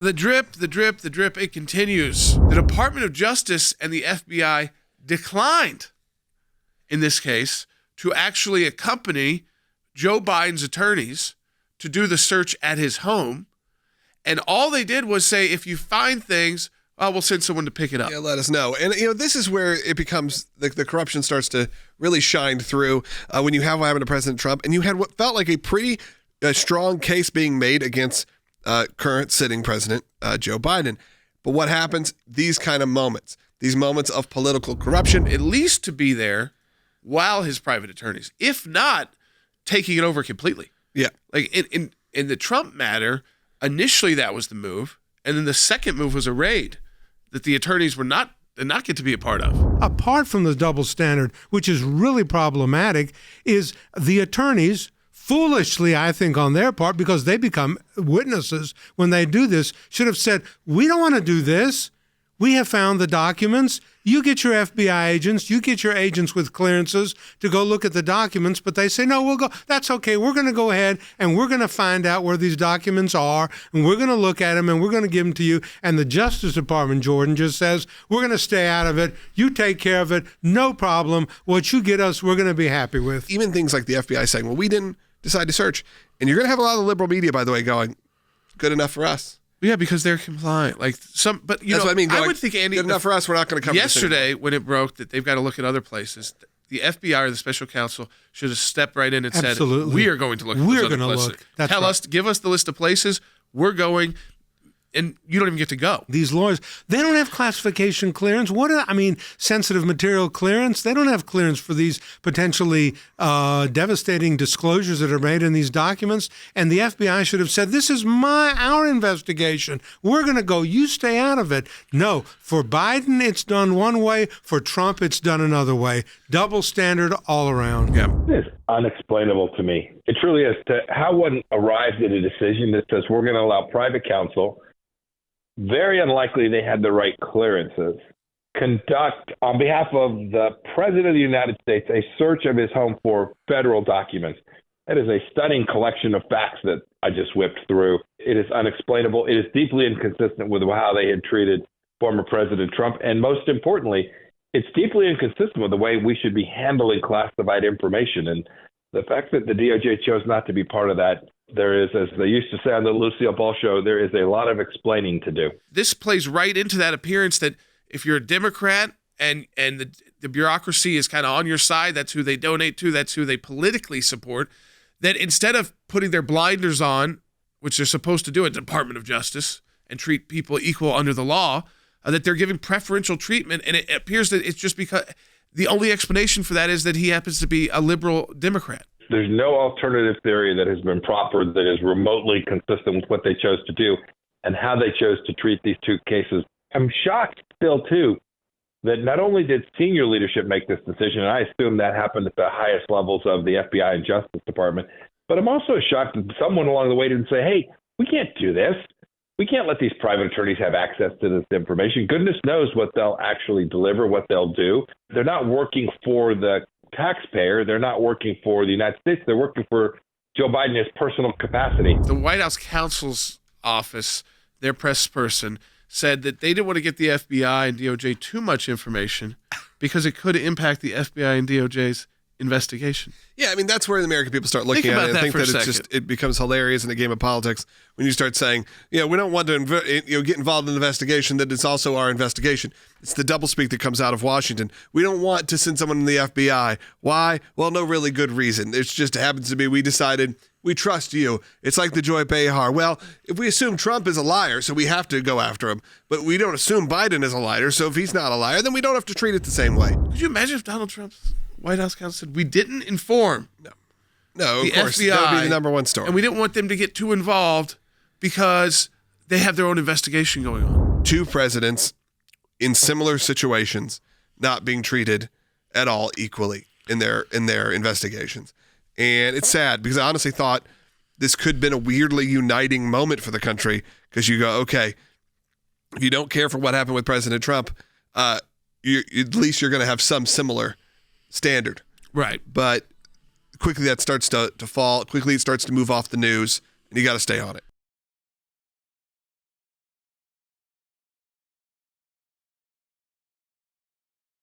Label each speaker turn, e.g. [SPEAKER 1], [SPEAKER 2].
[SPEAKER 1] The drip, it continues. The Department of Justice and the FBI declined, in this case, to actually accompany Joe Biden's attorneys to do the search at his home. And all they did was say, if you find things, we'll send someone to pick it up.
[SPEAKER 2] Yeah, let us know. And, this is where it becomes, the corruption starts to really shine through when you have what happened to President Trump. And you had what felt like a pretty strong case being made against current sitting President Joe Biden. But what happens? These kind of moments, these moments of political corruption,
[SPEAKER 1] at least to be there while his private attorneys, if not taking it over completely.
[SPEAKER 2] Yeah.
[SPEAKER 1] Like in the Trump matter, initially that was the move. And then the second move was a raid that the attorneys did not get to be a part of.
[SPEAKER 3] Apart from the double standard, which is really problematic, is the attorneys, foolishly, I think, on their part, because they become witnesses when they do this, should have said, we don't want to do this. We have found the documents. You get your FBI agents, you get your agents with clearances to go look at the documents, but they say, no, we'll go. That's okay. We're going to go ahead and we're going to find out where these documents are, and we're going to look at them and we're going to give them to you. And the Justice Department, Jordan, just says, we're going to stay out of it. You take care of it. No problem. What you get us, we're going to be happy with.
[SPEAKER 2] Even things like the FBI saying, well, we didn't decide to search. And you're going to have a lot of the liberal media, by the way, going, good enough for us.
[SPEAKER 1] Yeah, because they're compliant. But
[SPEAKER 2] that's what I mean.
[SPEAKER 1] I would think, Andy,
[SPEAKER 2] good enough for us. We're not going to come.
[SPEAKER 1] Yesterday, when it broke that they've got to look at other places, the FBI or the special counsel should have stepped right in and said, "We are going to look at those other places. Tell us, give us the list of places. We're going." And you don't even get to go.
[SPEAKER 3] These lawyers, they don't have classification clearance. Sensitive material clearance. They don't have clearance for these potentially devastating disclosures that are made in these documents. And the FBI should have said, this is our investigation. We're going to go. You stay out of it. No, for Biden, it's done one way. For Trump, it's done another way. Double standard all around.
[SPEAKER 1] Yeah.
[SPEAKER 4] It's unexplainable to me. It truly is. To how one arrived at a decision that says we're going to allow private counsel, very unlikely they had the right clearances, conduct on behalf of the President of the United States a search of his home for federal documents. That is a stunning collection of facts that I just whipped through. It is unexplainable. It is deeply inconsistent with how they had treated former President Trump. And most importantly, it's deeply inconsistent with the way we should be handling classified information. And the fact that the DOJ chose not to be part of that, there is, as they used to say on the Lucille Ball show, there is a lot of explaining to do.
[SPEAKER 1] This plays right into that appearance that if you're a Democrat and the bureaucracy is kind of on your side, that's who they donate to, that's who they politically support, that instead of putting their blinders on, which they're supposed to do at the Department of Justice and treat people equal under the law, that they're giving preferential treatment. And it appears that it's just because the only explanation for that is that he happens to be a liberal Democrat.
[SPEAKER 4] There's no alternative theory that has been proffered that is remotely consistent with what they chose to do and how they chose to treat these two cases. I'm shocked still, too, that not only did senior leadership make this decision, and I assume that happened at the highest levels of the FBI and Justice Department, but I'm also shocked that someone along the way didn't say, hey, we can't do this. We can't let these private attorneys have access to this information. Goodness knows what they'll actually deliver, what they'll do. They're not working for the taxpayer. They're not working for the United States. They're working for Joe Biden in his personal capacity.
[SPEAKER 1] The White House counsel's office, their press person, said that they didn't want to get the FBI and DOJ too much information because it could impact the FBI and DOJ's investigation.
[SPEAKER 2] Yeah, I mean, that's where the American people start looking at it and think that it becomes hilarious in a game of politics when you start saying, we don't want to get involved in an investigation that is also our investigation. It's the doublespeak that comes out of Washington. We don't want to send someone in the FBI. Why? Well, no really good reason. It just happens to be we decided we trust you. It's like the Joy Behar. Well, if we assume Trump is a liar, so we have to go after him, but we don't assume Biden is a liar, so if he's not a liar, then we don't have to treat it the same way.
[SPEAKER 1] Could you imagine if Donald Trump's White House counsel said, we didn't inform
[SPEAKER 2] No,
[SPEAKER 1] the
[SPEAKER 2] of course.
[SPEAKER 1] FBI,
[SPEAKER 2] that would be the number one story.
[SPEAKER 1] And we didn't want them to get too involved because they have their own investigation going on.
[SPEAKER 2] Two presidents in similar situations not being treated at all equally in their investigations. And it's sad because I honestly thought this could have been a weirdly uniting moment for the country because you go, okay, if you don't care for what happened with President Trump, at least you're going to have some similar standard.
[SPEAKER 1] Right.
[SPEAKER 2] But quickly that starts to fall. Quickly it starts to move off the news, and you got to stay on it.